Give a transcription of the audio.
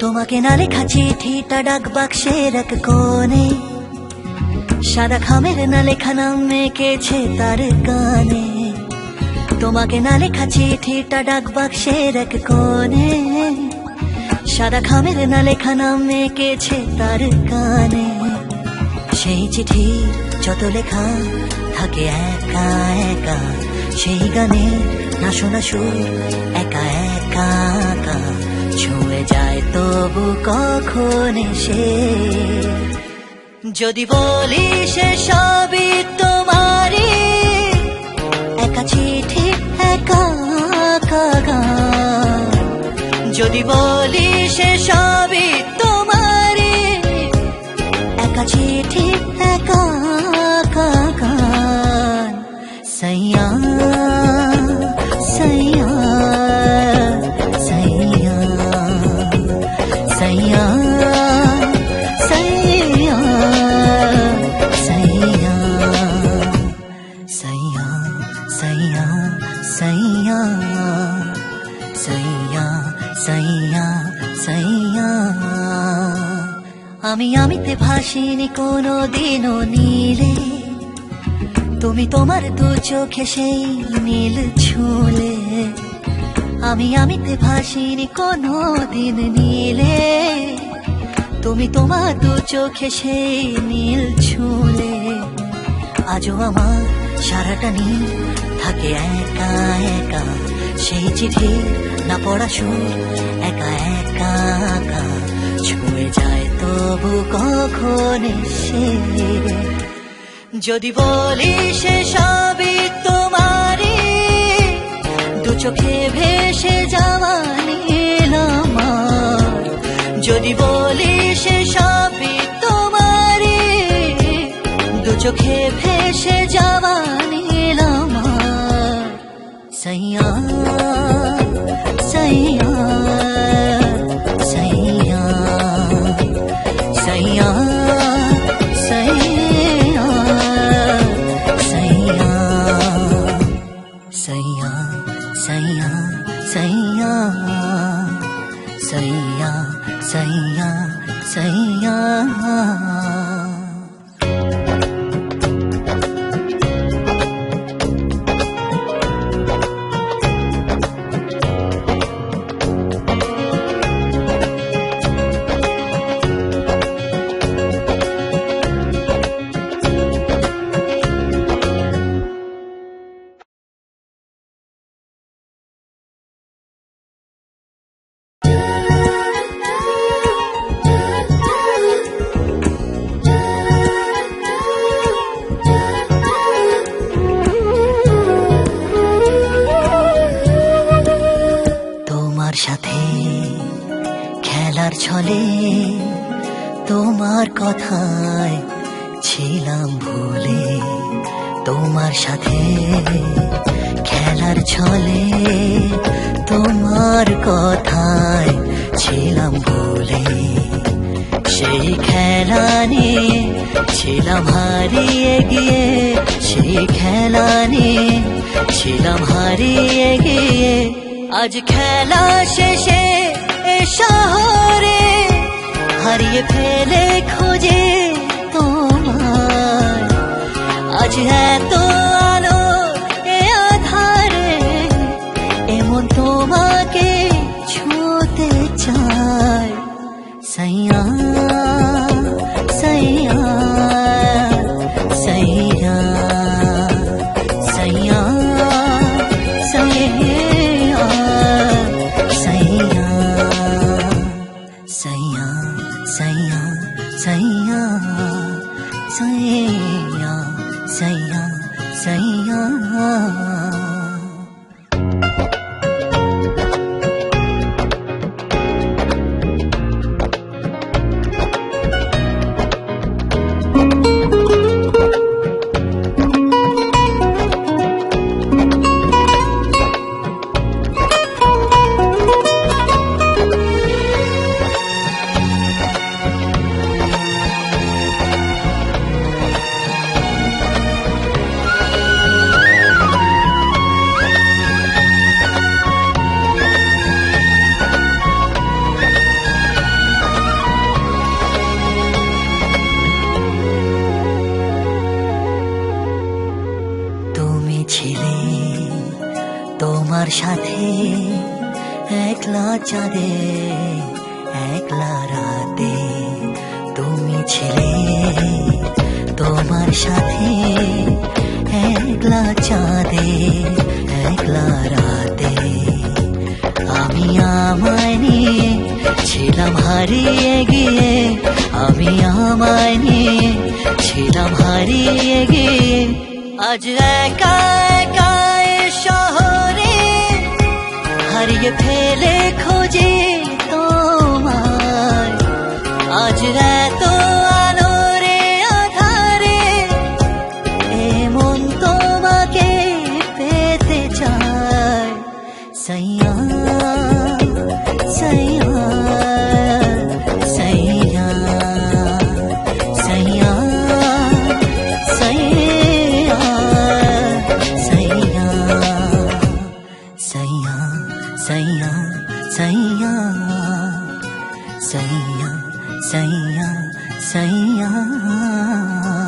তোমাকে না লেখা চিঠিটা ডাক বাক্সের এক কোণে, সাদা খামের না লেখা নাম এঁকেছে তার কানে। তোমাকে না লেখা চিঠিটা ডাক বাক্সের এক কোণে, সাদা খামের না লেখা নাম এঁকেছে তার কানে। সেই চিঠি যত লেখা থাকে একা একা, সেই গানে না শোনা সুর একা একা একা ছুঁয়ে যায় তবু কখন এসে। যদি বলি সে সবই তোমারই, একা চিঠি একা একা গান। যদি বলি সে সবই তোমারই, একা চিঠি একা একা গান। সাইয়া সাইয়া সাইয়া সাইয়া সাইয়া সাইয়া সাইয়া সাইয়া সাইয়া সাইয়া সাইয়া সাইয়া। আমিতে ভাসিনি কোনো দিনও নীলে, তুমি তোমার দু চোখে সেই নীল ছুলে। আমিতে ভাসিনি কোনো দিন নীলে, তুমি তোমার দু চোখে সেই নীল ছুলে। আজও আমার সারাটা নীল থাকে একা একা, সেই চিঠি না পড়া সুর একা একা একা ছুঁয়ে যায় তবু কখন এসে। যদি বলি সে সবই তোমারই, দু চোখে ভেসে যাওয়া নীল আমার। যদি বলি সে সবই তোমারই, দু চোখে ভেসে যাওয়া নীল আমার। সাইয়া সাইয়া সাইয়া সাইয়া সাইয়া সাইয়া সাইয়া সাইয়া সাইয়া সাইয়া সাইয়া সাইয়া। সাথে খেলার ছলে তোমার কথায় ছিলাম ভুলে, তোমার সাথে খেলার ছলে তোমার কথায় ছিলাম ভুলে। সেই খেলা নিয়ে ছিলাম হারিয়ে গিয়ে, সেই খেলা নিয়ে ছিলাম হারিয়ে গিয়ে। আজ খেলা শেষে এ শহরে হারিয়ে ফেলে খোঁজে তোমার। আজ এত আলো এ আধারে, এমন তোমাকে ছুঁতে চাই। সাইয়া সাইয়া সাইয়া सैया सैया सैया सैया ছিলে তোমার সাথে একলা চাঁদে একলা রাতে তুমি ছিলে তোমার সাথে একলা চাঁদে একলা রাতে আমি আমায় নিয়ে ছিলাম হারিয়ে গিয়ে আমি আমায় নিয়ে ছিলাম হারিয়ে গিয়ে আজ একা একা এ শহরে হারিয়ে ফেলে খোঁজে তোমায় আজ এত আলোরে আধারে এ মন তোমাকে পেতে চায় সাইয়া সাইয়া সাইয়া সাইয়া सैया सैया सैया सैया सैया